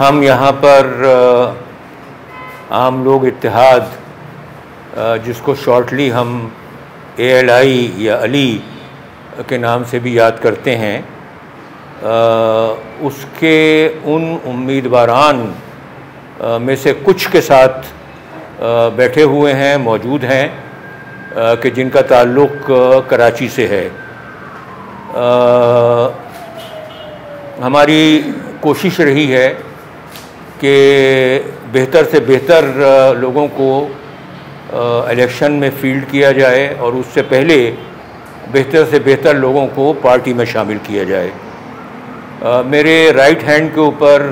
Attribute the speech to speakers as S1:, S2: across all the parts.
S1: हम यहाँ पर आम लोग इत्तेहाद, जिसको शॉर्टली हम ALI या अली के नाम से भी याद करते हैं, उसके उन उम्मीदवारान में से कुछ के साथ बैठे हुए हैं, मौजूद हैं, कि जिनका ताल्लुक़ कराची से है। हमारी कोशिश रही है कि बेहतर से बेहतर लोगों को इलेक्शन में फील्ड किया जाए और उससे पहले बेहतर से बेहतर लोगों को पार्टी में शामिल किया जाए। मेरे राइट हैंड के ऊपर,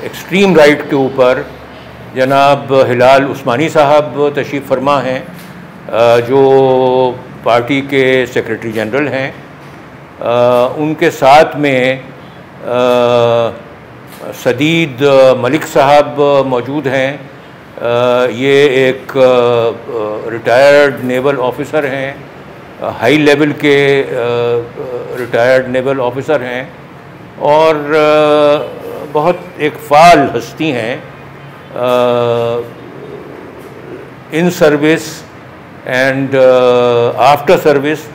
S1: एक्सट्रीम राइट के ऊपर जनाब हिलाल उस्मानी साहब तशरीफ़ फरमा हैं, जो पार्टी के सेक्रेटरी जनरल हैं। उनके साथ में सदीद मलिक साहब मौजूद हैं। ये एक रिटायर्ड नेवल ऑफ़िसर हैं, हाई लेवल के रिटायर्ड नेवल ऑफ़िसर हैं और बहुत एक फ़ाल हस्ती हैं। In service and after service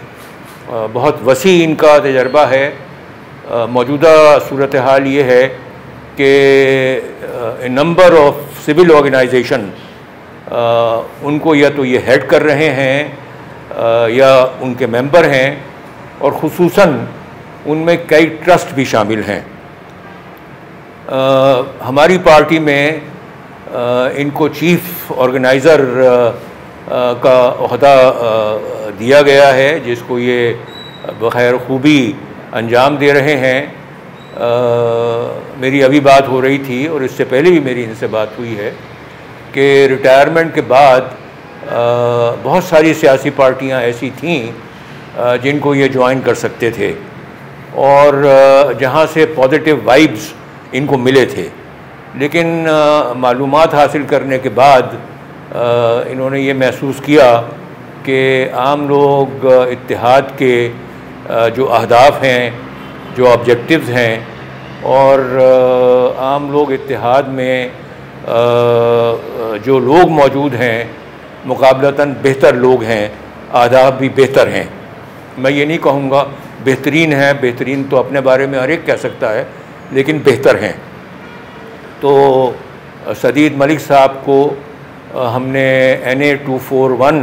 S1: बहुत वसी इनका तजर्बा है। मौजूदा सूरत हाल ये है कि नंबर ऑफ़ सिविल ऑर्गेनाइजेशन उनको या तो ये हेड कर रहे हैं या उनके मेंबर हैं, और ख़ुसूसन उनमें कई ट्रस्ट भी शामिल हैं। हमारी पार्टी में इनको चीफ़ ऑर्गेनाइज़र का ओहदा दिया गया है, जिसको ये बख़ैर खूबी अंजाम दे रहे हैं। मेरी अभी बात हो रही थी और इससे पहले भी मेरी इनसे बात हुई है कि रिटायरमेंट के बाद बहुत सारी सियासी पार्टियां ऐसी थीं जिनको ये ज्वाइन कर सकते थे और जहां से पॉजिटिव वाइब्स इनको मिले थे। लेकिन मालूमात हासिल करने के बाद इन्होंने ये महसूस किया कि आम लोग इत्तेहाद के जो अहदाफ हैं, जो ऑब्जेक्टिव्स हैं, और आम लोग इत्तेहाद में जो लोग मौजूद हैं मुकाबलतन बेहतर लोग हैं, अहदाफ भी बेहतर हैं। मैं ये नहीं कहूँगा बेहतरीन है, बेहतरीन तो अपने बारे में हर एक कह सकता है, लेकिन बेहतर हैं। तो सदीद मलिक साहब को हमने NA 241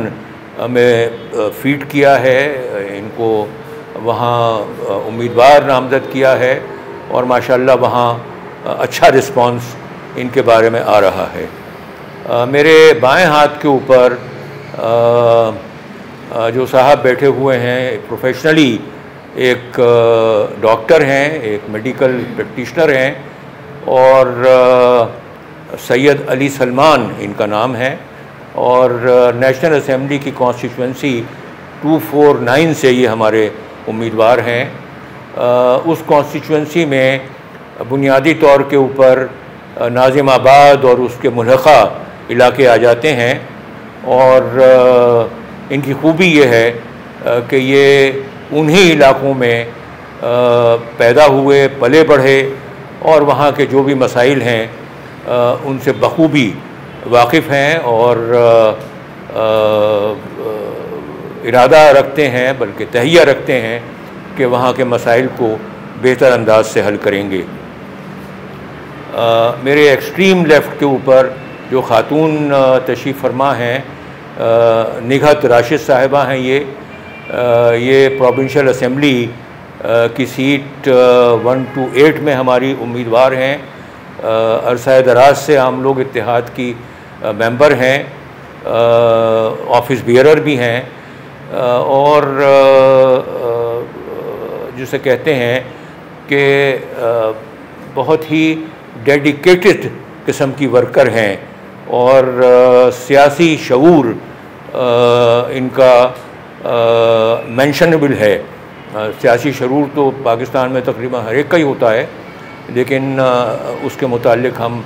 S1: में फीड किया है, इनको वहाँ उम्मीदवार नामज़द किया है और माशाल्लाह वहाँ अच्छा रिस्पांस इनके बारे में आ रहा है। मेरे बाएं हाथ के ऊपर जो साहब बैठे हुए हैं, प्रोफेशनली एक डॉक्टर हैं, एक मेडिकल प्रैक्टिशनर हैं और सैयद अली सलमान इनका नाम है और नेशनल असेंबली की कॉन्स्टिट्यूंसी 249 से ये हमारे उम्मीदवार हैं। उस कॉन्स्टिट्यूंसी में बुनियादी तौर के ऊपर नाज़िमाबाद और उसके मुल्हक़ा इलाके आ जाते हैं और इनकी खूबी ये है कि ये उन्हीं इलाक़ों में पैदा हुए, पले बढ़े और वहाँ के जो भी मसाइल हैं उनसे बखूबी वाकिफ़ हैं और इरादा रखते हैं, बल्कि तहिया रखते हैं कि वहाँ के मसाइल को बेहतर अंदाज से हल करेंगे। मेरे एक्सट्रीम लेफ़्ट के ऊपर जो ख़ातून तशरीफ़ फरमा हैं, निघत राशिद साहिबा हैं। ये प्रोविंशियल असेंबली की सीट 128 में हमारी उम्मीदवार हैं। अरसा दराज से आम लोग इत्तेहाद की मेंबर हैं, ऑफिस बियरर भी हैं और जिसे कहते हैं कि बहुत ही डेडिकेटेड किस्म की वर्कर हैं और सियासी शऊर इनका मेंशनेबल है। सियासी शऊर तो पाकिस्तान में तकरीबन हर एक का ही होता है, लेकिन उसके मुतालिक हम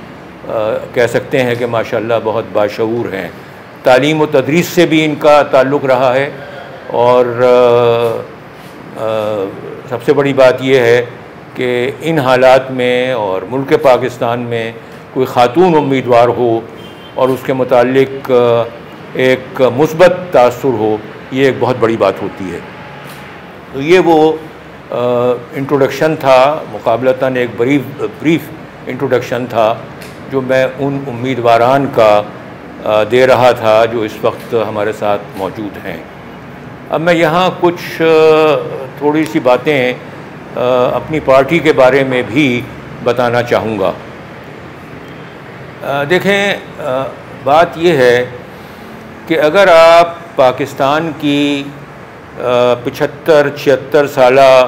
S1: कह सकते हैं कि माशाल्लाह बहुत बाशऊर हैं। तालीम व तदरीस से भी इनका ताल्लुक़ रहा है और सबसे बड़ी बात यह है कि इन हालात में और मुल्क पाकिस्तान में कोई ख़ातून उम्मीदवार हो और उसके मुतालिक एक मुस्बत तासुर हो, ये एक बहुत बड़ी बात होती है। तो ये वो इंट्रोडक्शन था, मुकाबलतन एक ब्रीफ इंट्रोडक्शन था जो मैं उन उम्मीदवारान का दे रहा था जो इस वक्त हमारे साथ मौजूद हैं। अब मैं यहाँ कुछ थोड़ी सी बातें अपनी पार्टी के बारे में भी बताना चाहूँगा। देखें, बात यह है कि अगर आप पाकिस्तान की 75-76 साला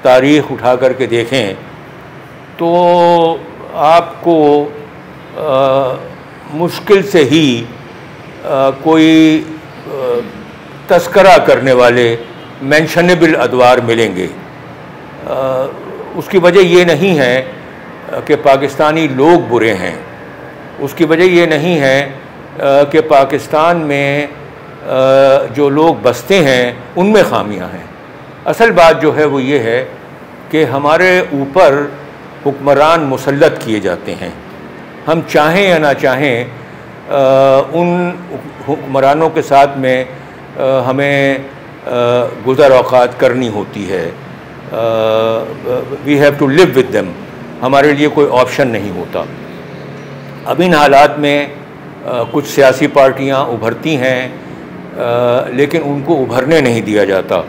S1: तारीख़ उठा कर के देखें तो आपको मुश्किल से ही कोई तस्करा करने वाले मेंशनेबल अदवार मिलेंगे। उसकी वजह ये नहीं है कि पाकिस्तानी लोग बुरे हैं, उसकी वजह ये नहीं है कि पाकिस्तान में जो लोग बसते हैं उनमें खामियां हैं। असल बात जो है वो ये है कि हमारे ऊपर हुक्मरान मुसल्लत किए जाते हैं। हम चाहें या ना चाहें उन हुक्मरानों के साथ में हमें गुज़र औक़ात करनी होती है। We have to live with them, हमारे लिए कोई ऑप्शन नहीं होता। अब इन हालात में कुछ सियासी पार्टियां उभरती हैं, लेकिन उनको उभरने नहीं दिया जाता,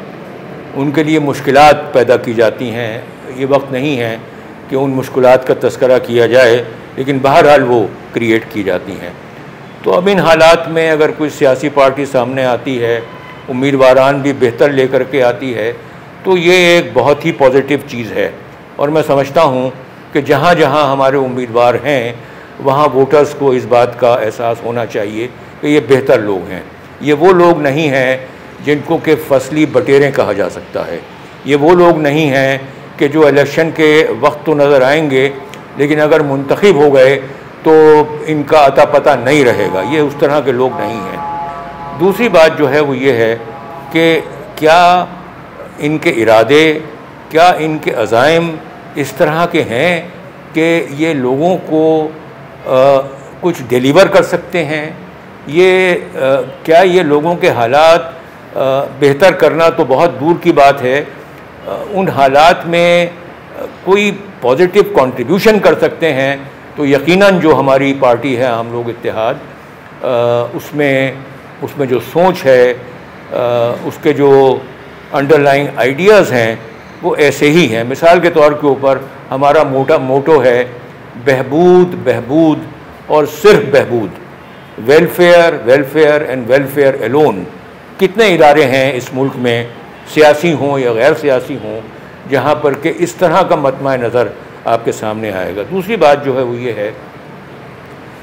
S1: उनके लिए मुश्किलात पैदा की जाती हैं। ये वक्त नहीं है कि उन मुश्किलात का तस्करा किया जाए, लेकिन बहरहाल वो क्रिएट की जाती हैं। तो अब इन हालात में अगर कोई सियासी पार्टी सामने आती है, उम्मीदवारान भी बेहतर लेकर के आती है, तो ये एक बहुत ही पॉजिटिव चीज़ है। और मैं समझता हूँ कि जहाँ जहाँ हमारे उम्मीदवार हैं वहाँ वोटर्स को इस बात का एहसास होना चाहिए कि ये बेहतर लोग हैं। ये वो लोग नहीं हैं जिनको कि फसली बटेरें कहा जा सकता है। ये वो लोग नहीं हैं कि जो इलेक्शन के वक्त तो नज़र आएंगे, लेकिन अगर मुंतखब हो गए तो इनका अता पता नहीं रहेगा। ये उस तरह के लोग नहीं हैं। दूसरी बात जो है वो ये है कि क्या इनके इरादे, क्या इनके अज़ाइम इस तरह के हैं कि ये लोगों को कुछ डिलीवर कर सकते हैं। ये क्या ये लोगों के हालात बेहतर करना तो बहुत दूर की बात है, उन हालात में कोई पॉजिटिव कंट्रीब्यूशन कर सकते हैं। तो यकीनन जो हमारी पार्टी है आम लोग इत्तेहाद, उसमें जो सोच है, उसके जो अंडरलाइंग आइडियाज़ हैं वो ऐसे ही हैं। मिसाल के तौर के ऊपर हमारा मोटो है बहबूद, बहबूद और सिर्फ बहबूद, welfare, welfare and welfare alone. कितने इदारे हैं इस मुल्क में, सियासी हों या गैर सियासी हों, जहाँ पर कि इस तरह का मतमा नज़र आपके सामने आएगा। दूसरी बात जो है वो ये है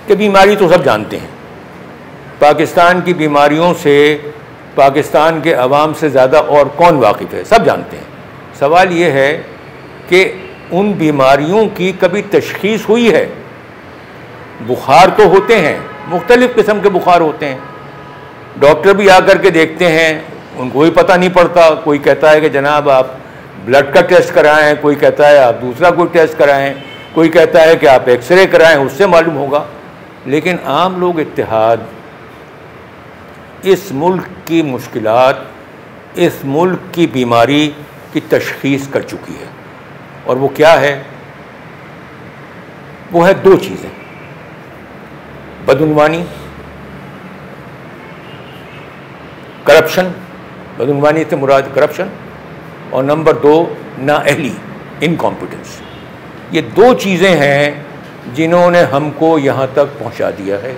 S1: कि बीमारी तो सब जानते हैं। पाकिस्तान की बीमारियों से पाकिस्तान के अवाम से ज़्यादा और कौन वाकिफ़ है, सब जानते हैं। सवाल ये है कि उन बीमारियों की कभी तशख़ीस हुई है? बुखार तो होते हैं, मुख्तलिफ़ किस्म के बुखार होते हैं, डॉक्टर भी आकर के देखते हैं, उनको भी पता नहीं पड़ता। कोई कहता है कि जनाब आप ब्लड का टेस्ट कराएं, कोई कहता है आप दूसरा कोई टेस्ट कराएं, कोई कहता है कि आप एक्सरे कराएं, उससे मालूम होगा। लेकिन आम लोग इत्तेहाद इस मुल्क की मुश्किलात, इस मुल्क की बीमारी की तशख़ीस कर चुकी है। और वो क्या है? वो है दो चीज़ें, बदउनवानी, करप्शन, बदउनवानी से मुराद करप्शन, और नंबर 2 नाअहली, इनकॉम्पिटेंस। ये दो चीज़ें हैं जिन्होंने हमको यहाँ तक पहुँचा दिया है।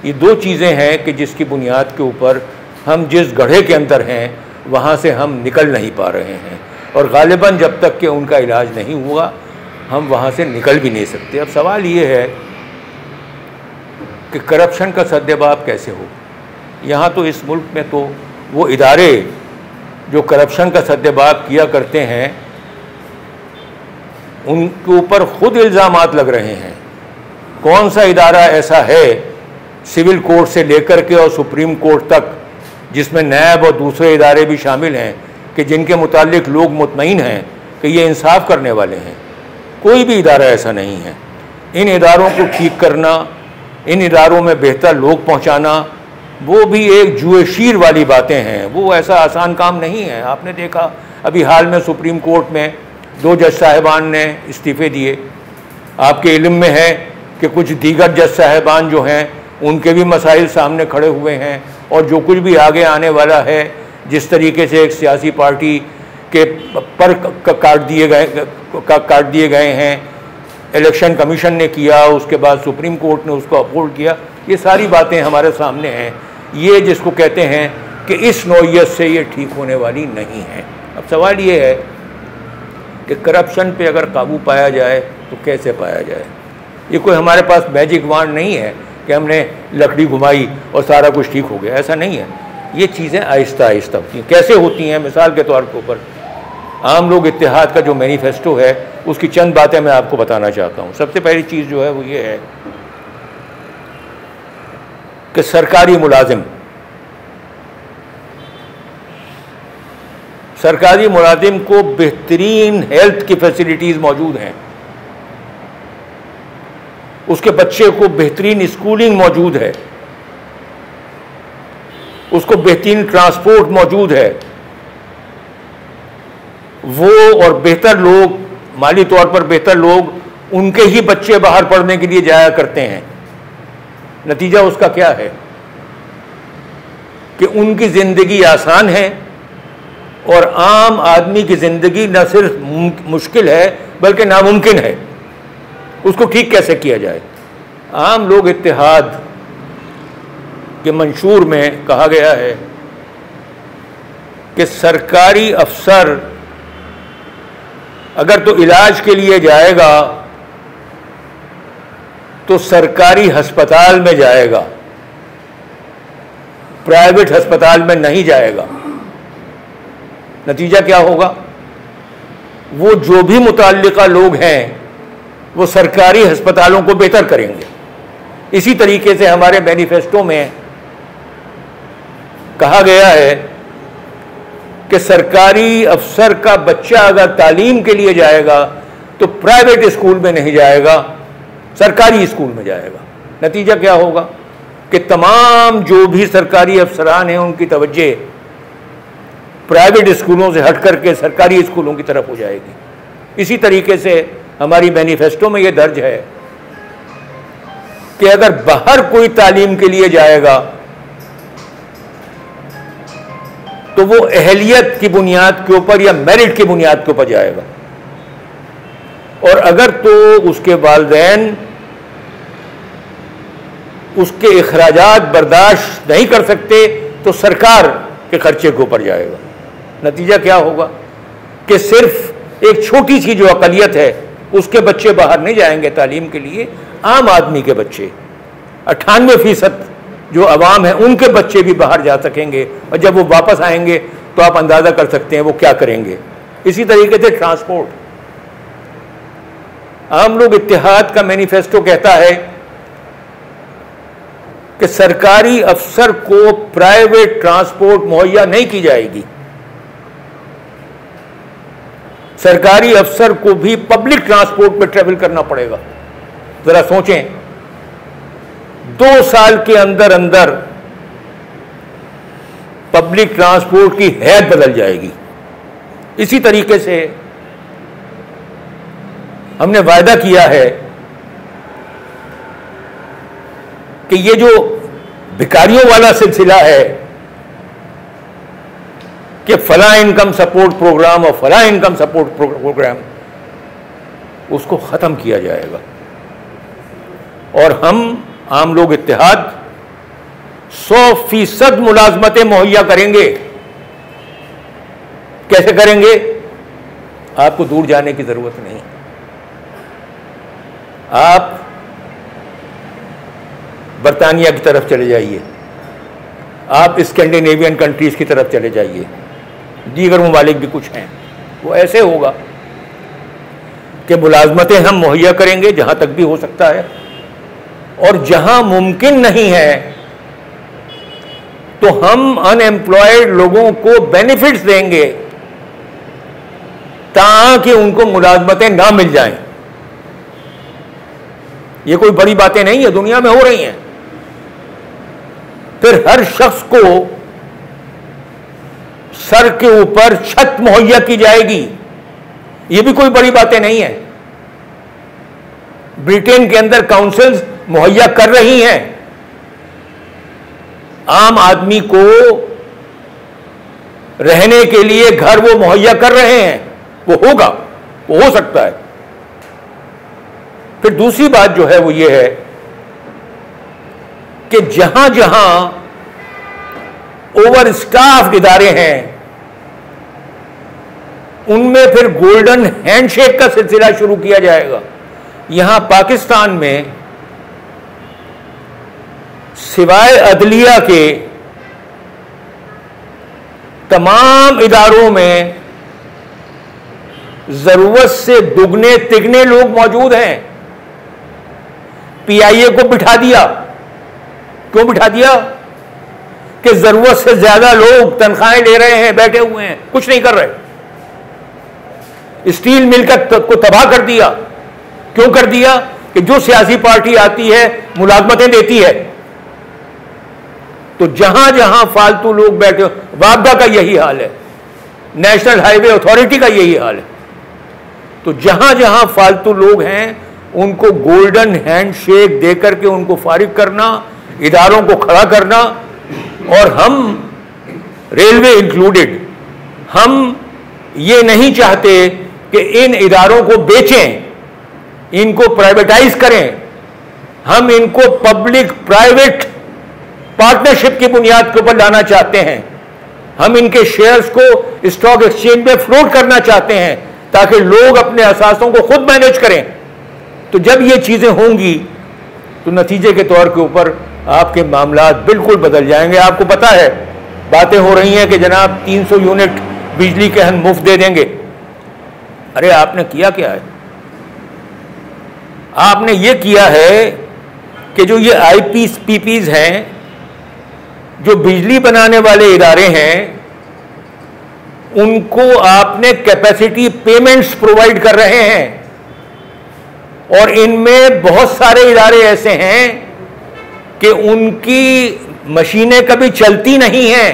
S1: ये दो चीज़ें हैं कि जिसकी बुनियाद के ऊपर हम जिस गड्ढे के अंदर हैं वहाँ से हम निकल नहीं पा रहे हैं, और ग़ालिबन जब तक कि उनका इलाज नहीं हुआ हम वहाँ से निकल भी नहीं सकते। अब सवाल ये है कि करप्शन का सद्देबाब कैसे हो। यहाँ तो इस मुल्क में तो वो इदारे जो करप्शन का सद्देबाब किया करते हैं उनके ऊपर ख़ुद इल्ज़ामात लग रहे हैं। कौन सा इदारा ऐसा है सिविल कोर्ट से लेकर के और सुप्रीम कोर्ट तक, जिसमें नैब और दूसरे इदारे भी शामिल हैं, कि जिनके मुतालिक लोग मुतमईन हैं कि ये इंसाफ करने वाले हैं। कोई भी इदारा ऐसा नहीं है। इन इदारों को ठीक करना, इन इदारों में बेहतर लोग पहुंचाना, वो भी एक जुएशीर वाली बातें हैं। वो ऐसा आसान काम नहीं है। आपने देखा अभी हाल में सुप्रीम कोर्ट में 2 जज साहिबान ने इस्तीफ़े दिए। आपके इल्म में है कि कुछ दीगर जज साहिबान जो हैं उनके भी मसाइल सामने खड़े हुए हैं, और जो कुछ भी आगे आने वाला है, जिस तरीके से एक सियासी पार्टी के पर काट दिए गए हैं, इलेक्शन कमीशन ने किया, उसके बाद सुप्रीम कोर्ट ने उसको अपहोल्ड किया, ये सारी बातें हमारे सामने हैं। ये जिसको कहते हैं कि इस नौइयत से ये ठीक होने वाली नहीं है। अब सवाल ये है कि करप्शन पे अगर काबू पाया जाए तो कैसे पाया जाए। ये कोई हमारे पास मैजिक वांड नहीं है कि हमने लकड़ी घुमाई और सारा कुछ ठीक हो गया, ऐसा नहीं है। ये चीज़ें आहिस्ता आहिस्ता होती हैं। कैसे होती हैं? मिसाल के तौर के ऊपर आम लोग इत्तेहाद का जो मैनिफेस्टो है, उसकी चंद बातें मैं आपको बताना चाहता हूँ। सबसे पहली चीज़ जो है वो ये है कि सरकारी मुलाजिम को बेहतरीन हेल्थ की फैसिलिटीज़ मौजूद हैं, उसके बच्चे को बेहतरीन स्कूलिंग मौजूद है, उसको बेहतरीन ट्रांसपोर्ट मौजूद है, वो और बेहतर लोग, माली तौर पर बेहतर लोग, उनके ही बच्चे बाहर पढ़ने के लिए जाया करते हैं। नतीजा उसका क्या है कि उनकी ज़िंदगी आसान है और आम आदमी की ज़िंदगी न सिर्फ मुश्किल है बल्कि नामुमकिन है। उसको ठीक कैसे किया जाए? आम लोग इत्तेहाद के मंशूर में कहा गया है कि सरकारी अफसर अगर तो इलाज के लिए जाएगा तो सरकारी अस्पताल में जाएगा, प्राइवेट अस्पताल में नहीं जाएगा। नतीजा क्या होगा? वो जो भी मुतल्लिका लोग हैं वो सरकारी अस्पतालों को बेहतर करेंगे। इसी तरीके से हमारे मैनिफेस्टो में कहा गया है कि सरकारी अफसर का बच्चा अगर तालीम के लिए जाएगा तो प्राइवेट स्कूल में नहीं जाएगा, सरकारी स्कूल में जाएगा। नतीजा क्या होगा कि तमाम जो भी सरकारी अफसरान हैं उनकी तवज्जो प्राइवेट स्कूलों से हट करके सरकारी स्कूलों की तरफ हो जाएगी। इसी तरीके से हमारी मैनिफेस्टो में यह दर्ज है कि अगर बाहर कोई तालीम के लिए जाएगा तो वो अहलियत की बुनियाद के ऊपर या मेरिट की बुनियाद के ऊपर जाएगा, और अगर तो उसके वालिदैन उसके इखराजात बर्दाश्त नहीं कर सकते तो सरकार के खर्चे के ऊपर जाएगा। नतीजा क्या होगा कि सिर्फ एक छोटी सी जो अक़लियत है उसके बच्चे बाहर नहीं जाएंगे तालीम के लिए, आम आदमी के बच्चे 98% जो अवाम है उनके बच्चे भी बाहर जा सकेंगे, और जब वो वापस आएंगे तो आप अंदाज़ा कर सकते हैं वो क्या करेंगे। इसी तरीके से ट्रांसपोर्ट, आम लोग इत्तेहाद का मैनिफेस्टो कहता है कि सरकारी अफसर को प्राइवेट ट्रांसपोर्ट मुहैया नहीं की जाएगी, सरकारी अफसर को भी पब्लिक ट्रांसपोर्ट पर ट्रेवल करना पड़ेगा। जरा सोचें, 2 साल के अंदर अंदर पब्लिक ट्रांसपोर्ट की हैत बदल जाएगी। इसी तरीके से हमने वायदा किया है कि ये जो भिखारियों वाला सिलसिला है कि फला इनकम सपोर्ट प्रोग्राम और फला इनकम सपोर्ट प्रोग्राम, उसको ख़त्म किया जाएगा। और हम आम लोग इत्तेहाद 100% मुलाजमतें मुहैया करेंगे। कैसे करेंगे? आपको दूर जाने की ज़रूरत नहीं। आप बरतानिया की तरफ चले जाइए, आप स्कैंडिनेवियन कंट्रीज़ की तरफ चले जाइए, दीगर ममालिक भी कुछ हैं। वो ऐसे होगा कि मुलाजमतें हम मुहैया करेंगे जहाँ तक भी हो सकता है, और जहाँ मुमकिन नहीं है तो हम अनएम्प्लॉयड लोगों को बेनिफिट्स देंगे ताकि उनको मुलाजमतें ना मिल जाएं। ये कोई बड़ी बातें नहीं है, दुनिया में हो रही हैं। फिर हर शख्स को सर के ऊपर छत मुहैया की जाएगी, ये भी कोई बड़ी बातें नहीं है। ब्रिटेन के अंदर काउंसिल्स मुहैया कर रही हैं, आम आदमी को रहने के लिए घर वो मुहैया कर रहे हैं। वो होगा, वो हो सकता है। फिर दूसरी बात जो है वो ये है कि जहां जहां ओवर स्टाफ इदारे हैं उनमें फिर गोल्डन हैंडशेक का सिलसिला शुरू किया जाएगा। यहां पाकिस्तान में सिवाय अदलिया के तमाम इदारों में जरूरत से दुगने तिगने लोग मौजूद हैं। पीआईए को बिठा दिया, क्यों बिठा दिया? कि जरूरत से ज्यादा लोग तनख्वाहें ले रहे हैं, बैठे हुए हैं, कुछ नहीं कर रहे। स्टील मिल को तबाह कर दिया, क्यों कर दिया? कि जो सियासी पार्टी आती है मुलाजमतें देती है। तो जहां जहां फालतू लोग बैठे, वापडा का यही हाल है, नेशनल हाईवे अथॉरिटी का यही हाल है। तो जहां जहां फालतू लोग हैं उनको गोल्डन हैंडशेक देकर के उनको फारिग करना, इदारों को खड़ा करना। और हम, रेलवे इंक्लूडेड, हम ये नहीं चाहते कि इन इदारों को बेचें, इनको प्राइवेटाइज करें। हम इनको पब्लिक प्राइवेट पार्टनरशिप की बुनियाद के ऊपर लाना चाहते हैं। हम इनके शेयर्स को स्टॉक एक्सचेंज में फ्लोट करना चाहते हैं ताकि लोग अपने असासों को खुद मैनेज करें। तो जब ये चीजें होंगी तो नतीजे के तौर के ऊपर आपके मामला बिल्कुल बदल जाएंगे। आपको पता है, बातें हो रही हैं कि जनाब 300 यूनिट बिजली के हम मुफ्त दे देंगे। अरे आपने किया क्या है? आपने ये किया है कि जो ये IPPs हैं, जो बिजली बनाने वाले इदारे हैं, उनको आपने कैपेसिटी पेमेंट्स प्रोवाइड कर रहे हैं। और इनमें बहुत सारे इदारे ऐसे हैं कि उनकी मशीनें कभी चलती नहीं हैं,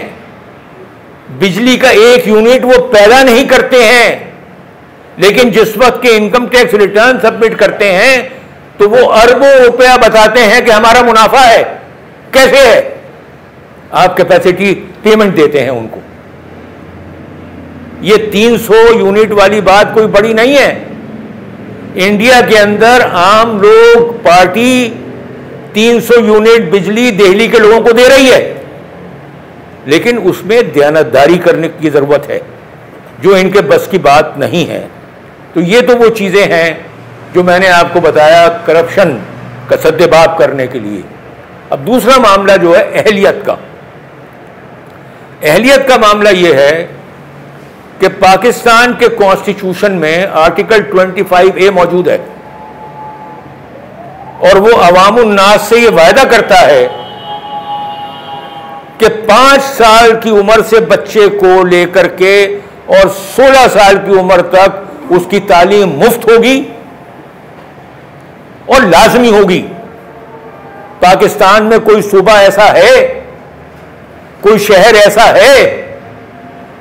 S1: बिजली का एक यूनिट वो पैदा नहीं करते हैं, लेकिन जिस वक्त के इनकम टैक्स रिटर्न सबमिट करते हैं तो वो अरबों रुपया बताते हैं कि हमारा मुनाफा है। कैसे है? आप कैपेसिटी पेमेंट देते हैं उनको। ये 300 यूनिट वाली बात कोई बड़ी नहीं है। इंडिया के अंदर आम लोग, पार्टी 300 यूनिट बिजली दिल्ली के लोगों को दे रही है, लेकिन उसमें दयानतदारी करने की जरूरत है, जो इनके बस की बात नहीं है। तो ये तो वो चीजें हैं जो मैंने आपको बताया करप्शन का सद्देबाब करने के लिए। अब दूसरा मामला जो है अहलियत का। अहलियत का मामला ये है कि पाकिस्तान के कॉन्स्टिट्यूशन में आर्टिकल 25A मौजूद है और वो अवामुन नास से ये वायदा करता है कि 5 साल की उम्र से बच्चे को लेकर के और 16 साल की उम्र तक उसकी तालीम मुफ्त होगी और लाजमी होगी। पाकिस्तान में कोई सूबा ऐसा है, कोई शहर ऐसा है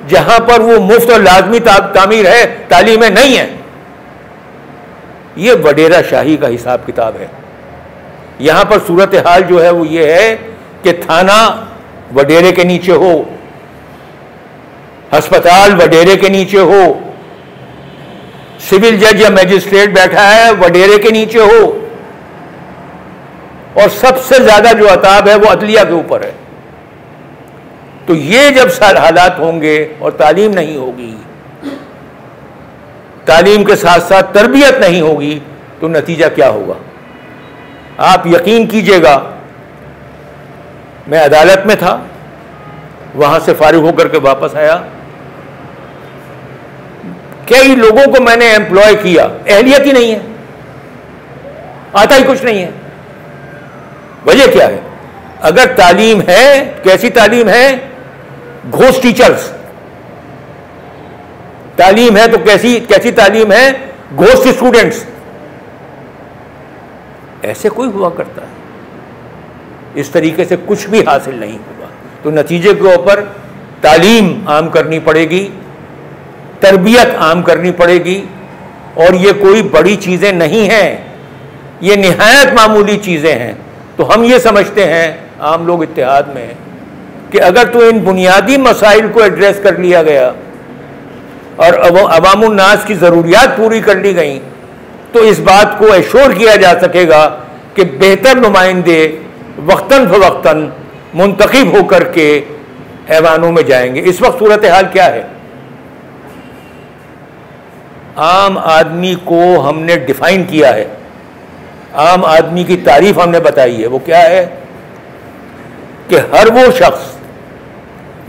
S1: जहां पर वो मुफ्त और लाजमी तामीर है, तालीम है? नहीं है। ये वडेरा शाही का हिसाब किताब है। यहां पर सूरत हाल जो है वो ये है कि थाना वडेरे के नीचे हो, अस्पताल वडेरे के नीचे हो, सिविल जज या मैजिस्ट्रेट बैठा है वडेरे के नीचे हो, और सबसे ज्यादा जो अताब है वो अदलिया के ऊपर है। तो ये जब हालात होंगे और तालीम नहीं होगी, तालीम के साथ साथ तरबियत नहीं होगी, तो नतीजा क्या होगा? आप यकीन कीजिएगा, मैं अदालत में था, वहां से फारिग होकर के वापस आया, कई लोगों को मैंने एम्प्लॉय किया, अहलियत ही नहीं है, आता ही कुछ नहीं है। वजह क्या है? अगर तालीम है, कैसी तालीम है? घोस्ट टीचर्स, तालीम है तो कैसी कैसी तालीम है? घोस्ट स्टूडेंट्स, ऐसे कोई हुआ करता है? इस तरीके से कुछ भी हासिल नहीं हुआ। तो नतीजे के ऊपर तालीम आम करनी पड़ेगी, तरबियत आम करनी पड़ेगी, और ये कोई बड़ी चीज़ें नहीं हैं, ये निहायत मामूली चीज़ें हैं। तो हम ये समझते हैं आम लोग इत्तेहाद में कि अगर तो इन बुनियादी मसाइल को एड्रेस कर लिया गया और अवामुन नास की ज़रूरियात पूरी कर ली गई, तो इस बात को एश्योर किया जा सकेगा कि बेहतर नुमाइंदे वक्तन फ़वक्तन मुंतखब होकर के ऐवानों में जाएंगे। इस वक्त सूरत हाल क्या है? आम आदमी को हमने डिफाइन किया है, आम आदमी की तारीफ हमने बताई है। वो क्या है कि हर वो शख्स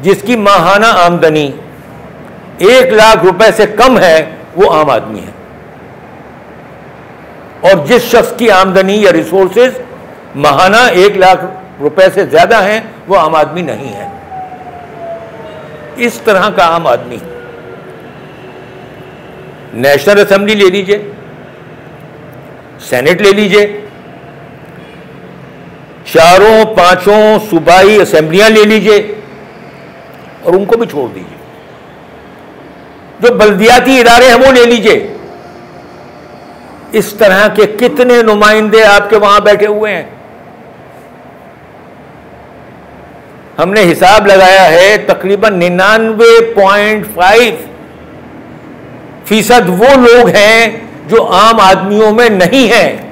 S1: जिसकी माहाना आमदनी 1 लाख रुपए से कम है वो आम आदमी है, और जिस शख्स की आमदनी या रिसोर्सेज माहाना 1 लाख रुपए से ज्यादा हैं वो आम आदमी नहीं है। इस तरह का आम आदमी, नेशनल असेंबली ले लीजिए, सेनेट ले लीजिए, चारों पांचों सूबाई असेंबलियां ले लीजिए और उनको भी छोड़ दीजिए, जो बल्दियाती इदारे हैं वो ले लीजिए। इस तरह के कितने नुमाइंदे आपके वहां बैठे हुए हैं? हमने हिसाब लगाया है तकरीबन 99.5% वो लोग हैं जो आम आदमियों में नहीं हैं,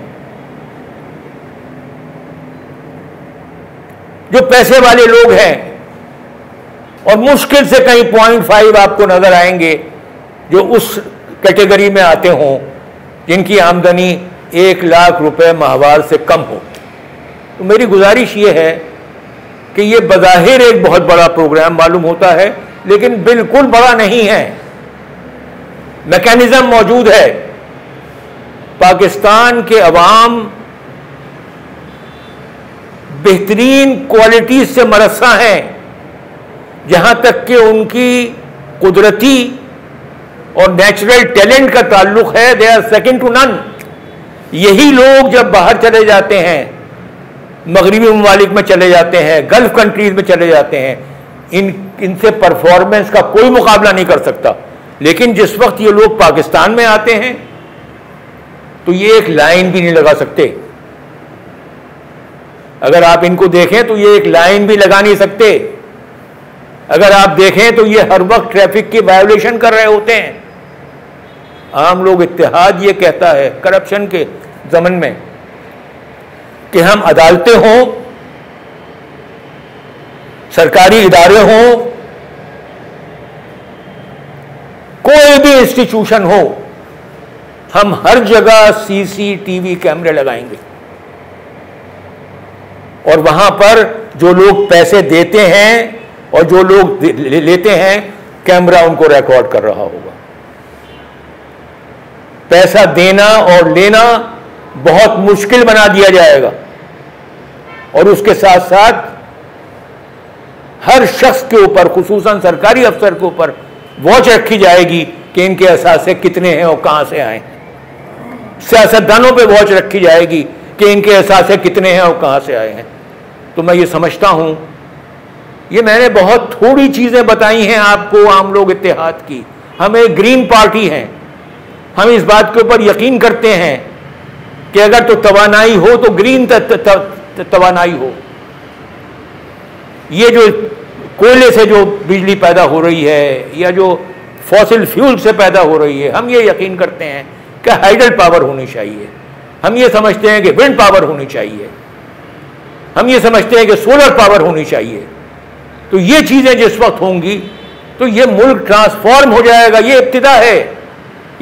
S1: जो पैसे वाले लोग हैं, और मुश्किल से कहीं 0.5 आपको नजर आएंगे जो उस कैटेगरी में आते हों जिनकी आमदनी 1 लाख रुपए माहवार से कम हो। तो मेरी गुजारिश ये है कि ये बज़ाहिर एक बहुत बड़ा प्रोग्राम मालूम होता है, लेकिन बिल्कुल बड़ा नहीं है। मैकेनिज्म मौजूद है। पाकिस्तान के अवाम बेहतरीन क्वालिटी से मरस्सा हैं, जहां तक कि उनकी कुदरती और नेचुरल टैलेंट का ताल्लुक है। They are second to none. यही लोग जब बाहर चले जाते हैं, मगरिबी ममालिक में चले जाते हैं, गल्फ कंट्रीज में चले जाते हैं, इनसे परफॉर्मेंस का कोई मुकाबला नहीं कर सकता। लेकिन जिस वक्त ये लोग पाकिस्तान में आते हैं तो ये एक लाइन भी नहीं लगा सकते। अगर आप इनको देखें तो ये एक लाइन भी लगा नहीं सकते। अगर आप देखें तो ये हर वक्त ट्रैफिक की वायोलेशन कर रहे होते हैं। आम लोग इत्तेहाद ये कहता है करप्शन के जमन में कि हम अदालतें हों, सरकारी इदारे हों, कोई भी इंस्टीट्यूशन हो, हम हर जगह सीसीटीवी कैमरे लगाएंगे और वहां पर जो लोग पैसे देते हैं और जो लोग लेते हैं, कैमरा उनको रिकॉर्ड कर रहा होगा। पैसा देना और लेना बहुत मुश्किल बना दिया जाएगा और उसके साथ साथ हर शख्स के ऊपर, खुसूसन सरकारी अफसर के ऊपर वॉच रखी जाएगी कि इनके असासे कितने हैं और कहां से आए हैं। सियासतदानों पे वॉच रखी जाएगी कि इनके असासे कितने हैं और कहां से आए हैं। तो मैं ये समझता हूं, ये मैंने बहुत थोड़ी चीजें बताई हैं आपको आम लोग इत्तेहाद की। हम एक ग्रीन पार्टी हैं, हम इस बात के ऊपर यकीन करते हैं कि अगर तो तवानाई हो तो ग्रीन तवानाई हो। ये जो कोयले से जो बिजली पैदा हो रही है या जो फॉसिल फ्यूल से पैदा हो रही है, हम ये यकीन करते हैं कि हाइडल पावर होनी चाहिए। हम ये समझते हैं कि विंड पावर होनी चाहिए। हम ये समझते हैं कि सोलर पावर होनी चाहिए। तो ये चीजें जिस वक्त होंगी तो ये मुल्क ट्रांसफॉर्म हो जाएगा। ये इब्तिदा है।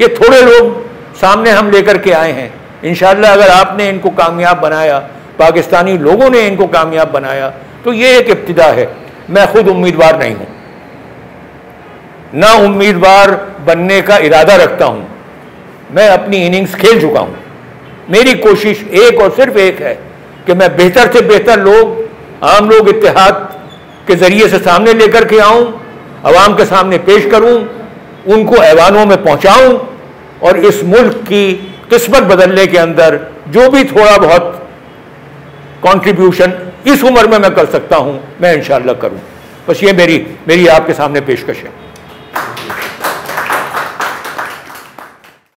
S1: ये थोड़े लोग सामने हम लेकर के आए हैं। इंशाअल्लाह अगर आपने इनको कामयाब बनाया, पाकिस्तानी लोगों ने इनको कामयाब बनाया, तो ये एक इब्तिदा है। मैं खुद उम्मीदवार नहीं हूं, ना उम्मीदवार बनने का इरादा रखता हूं। मैं अपनी इनिंग्स खेल चुका हूं। मेरी कोशिश एक और सिर्फ एक है कि मैं बेहतर से बेहतर लोग, आम लोग इत्तेहाद के जरिए से सामने लेकर के आऊं, अवाम के सामने पेश करूं उनको ऐवानों में पहुंचाऊं और इस मुल्क की किस्मत बदलने के अंदर जो भी थोड़ा बहुत कंट्रीब्यूशन इस उम्र में मैं कर सकता हूं, मैं इंशाअल्लाह करूं। बस ये मेरी आपके सामने पेशकश है।